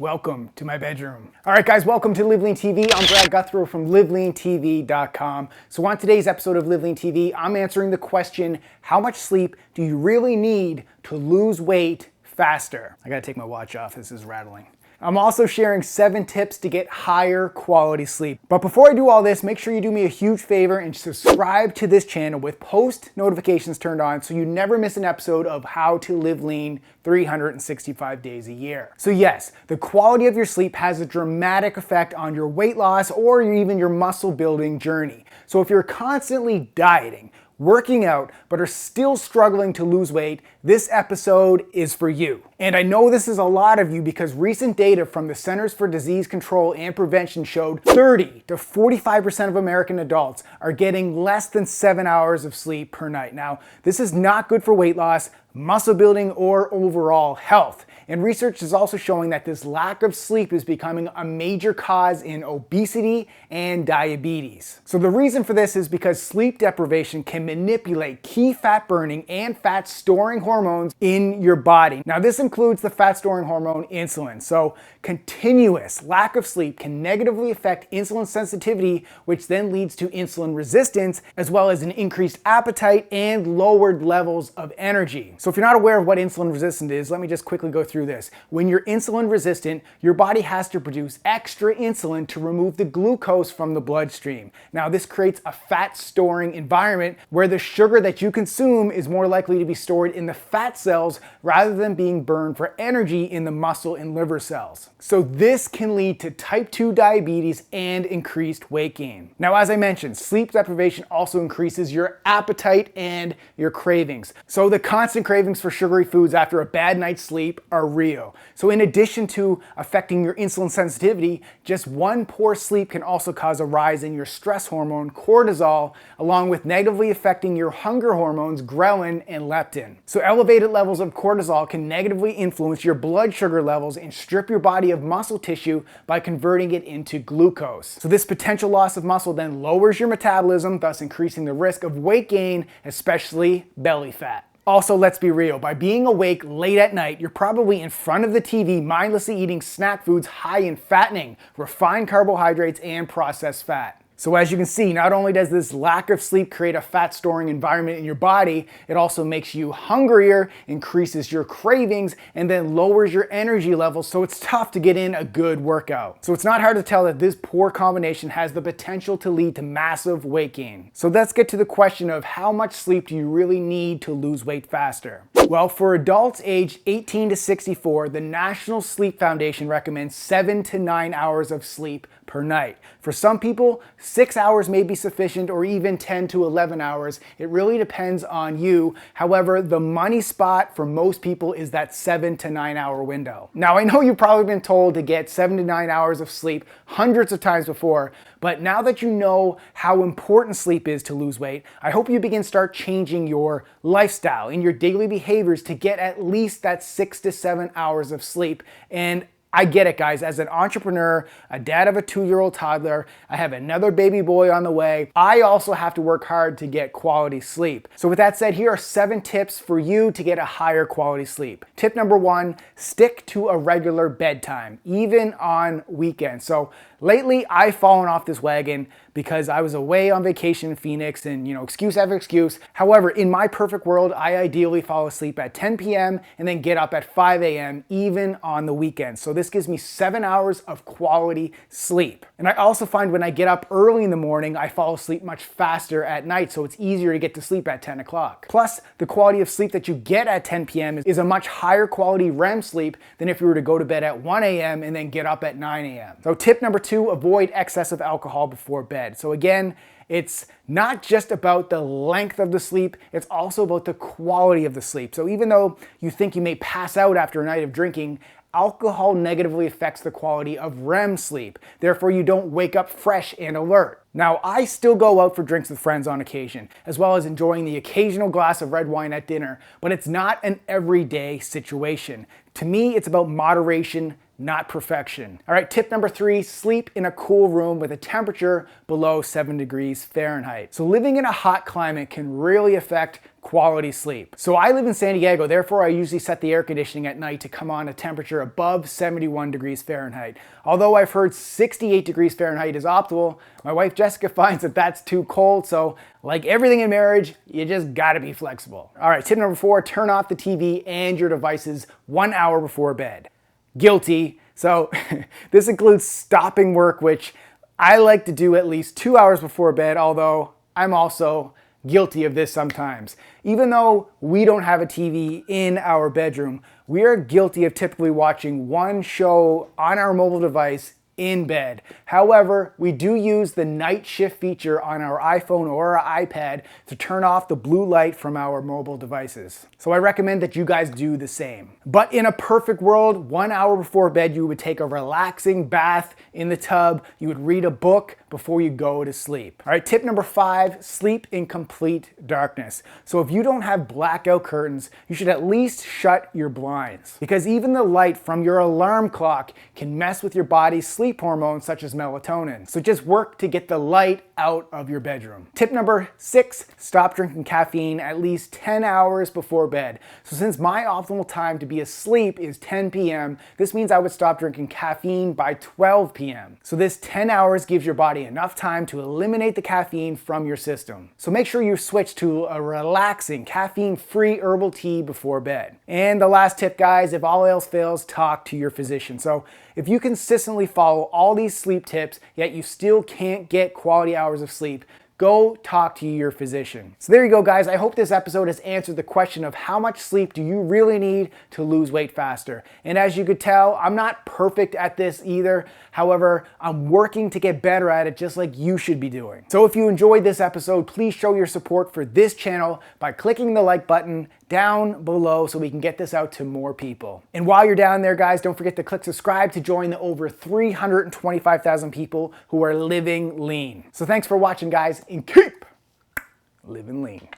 welcome to my bedroom. All right, guys, welcome to LiveLeanTV. I'm Brad Guthrow from LiveLeanTV.com. So on today's episode of LiveLeanTV, I'm answering the question, how much sleep do you really need to lose weight faster? I gotta take my watch off, this is rattling. I'm also sharing 7 tips to get higher quality sleep. But before I do all this, make sure you do me a huge favor and subscribe to this channel with post notifications turned on so you never miss an episode of How to Live Lean 365 days a year. So yes, the quality of your sleep has a dramatic effect on your weight loss or even your muscle building journey. So if you're constantly dieting, working out, but are still struggling to lose weight, this episode is for you. And I know this is a lot of you because recent data from the Centers for Disease Control and Prevention showed 30 to 45% of American adults are getting less than 7 hours of sleep per night. Now, this is not good for weight loss, muscle building, or overall health. And research is also showing that this lack of sleep is becoming a major cause in obesity and diabetes. So the reason for this is because sleep deprivation can manipulate key fat burning and fat storing hormones in your body. Now this includes the fat storing hormone insulin. So continuous lack of sleep can negatively affect insulin sensitivity, which then leads to insulin resistance, as well as an increased appetite and lowered levels of energy. So if you're not aware of what insulin resistant is, let me just quickly go through this. When you're insulin resistant, your body has to produce extra insulin to remove the glucose from the bloodstream. Now, this creates a fat storing environment where the sugar that you consume is more likely to be stored in the fat cells rather than being burned for energy in the muscle and liver cells. So this can lead to type 2 diabetes and increased weight gain. Now, as I mentioned, sleep deprivation also increases your appetite and your cravings. So the constant cravings for sugary foods after a bad night's sleep are real. So in addition to affecting your insulin sensitivity, just one poor sleep can also cause a rise in your stress hormone, cortisol, along with negatively affecting your hunger hormones, ghrelin and leptin. So elevated levels of cortisol can negatively influence your blood sugar levels and strip your body of muscle tissue by converting it into glucose. So this potential loss of muscle then lowers your metabolism, thus increasing the risk of weight gain, especially belly fat. Also, let's be real, by being awake late at night, you're probably in front of the TV mindlessly eating snack foods high in fattening, refined carbohydrates, and processed fat. So as you can see, not only does this lack of sleep create a fat storing environment in your body, it also makes you hungrier, increases your cravings, and then lowers your energy levels, so it's tough to get in a good workout. So it's not hard to tell that this poor combination has the potential to lead to massive weight gain. So let's get to the question of how much sleep do you really need to lose weight faster? Well, for adults aged 18 to 64, the National Sleep Foundation recommends 7 to 9 hours of sleep per night. For some people, 6 hours may be sufficient, or even 10 to 11 hours. It really depends on you. However, the money spot for most people is that 7 to 9 hour window. Now, I know you've probably been told to get 7 to 9 hours of sleep hundreds of times before, but now that you know how important sleep is to lose weight, I hope you start changing your lifestyle and your daily behaviors to get at least that 6 to 7 hours of sleep. And I get it, guys. As an entrepreneur, a dad of a 2-year-old toddler, I have another baby boy on the way. I also have to work hard to get quality sleep. So with that said, here are 7 tips for you to get a higher quality sleep. Tip number 1, stick to a regular bedtime, even on weekends. So lately, I've fallen off this wagon because I was away on vacation in Phoenix and, excuse after excuse. However, in my perfect world, I ideally fall asleep at 10 p.m. and then get up at 5 a.m. even on the weekends. So this gives me 7 hours of quality sleep. And I also find when I get up early in the morning, I fall asleep much faster at night, so it's easier to get to sleep at 10 o'clock. Plus, the quality of sleep that you get at 10 p.m. is a much higher quality REM sleep than if you were to go to bed at 1 a.m. and then get up at 9 a.m. So tip number 2, avoid excessive alcohol before bed. So again, it's not just about the length of the sleep, it's also about the quality of the sleep. So even though you think you may pass out after a night of drinking, alcohol negatively affects the quality of REM sleep. Therefore, you don't wake up fresh and alert. Now, I still go out for drinks with friends on occasion, as well as enjoying the occasional glass of red wine at dinner, but it's not an everyday situation. To me, it's about moderation, not perfection. All right, tip number 3, sleep in a cool room with a temperature below 7 degrees Fahrenheit. So living in a hot climate can really affect quality sleep. So I live in San Diego, therefore I usually set the air conditioning at night to come on a temperature above 71 degrees Fahrenheit. Although I've heard 68 degrees Fahrenheit is optimal, my wife Jessica finds that that's too cold, so like everything in marriage, you just gotta be flexible. All right, tip number 4, turn off the TV and your devices 1 hour before bed. Guilty. So this includes stopping work, which I like to do at least 2 hours before bed, although I'm also guilty of this sometimes. Even though we don't have a TV in our bedroom, we are guilty of typically watching one show on our mobile device in bed. However, we do use the night shift feature on our iPhone or our iPad to turn off the blue light from our mobile devices. So I recommend that you guys do the same. But in a perfect world, 1 hour before bed, you would take a relaxing bath in the tub. You would read a book before you go to sleep. All right, tip number 5, sleep in complete darkness. So if you don't have blackout curtains, you should at least shut your blinds, because even the light from your alarm clock can mess with your body's sleep hormones such as melatonin. So just work to get the light out of your bedroom. Tip number 6, stop drinking caffeine at least 10 hours before bed. So since my optimal time to be asleep is 10 p.m., this means I would stop drinking caffeine by 12 p.m. So this 10 hours gives your body enough time to eliminate the caffeine from your system. So make sure you switch to a relaxing caffeine-free herbal tea before bed. And the last tip, guys, if all else fails, talk to your physician. So if you consistently follow all these sleep tips, yet you still can't get quality hours of sleep, go talk to your physician. So there you go, guys. I hope this episode has answered the question of how much sleep do you really need to lose weight faster. And as you could tell, I'm not perfect at this either. However, I'm working to get better at it, just like you should be doing. So if you enjoyed this episode, please show your support for this channel by clicking the like button down below so we can get this out to more people. And while you're down there, guys, don't forget to click subscribe to join the over 325,000 people who are living lean. So thanks for watching, guys, and keep living lean.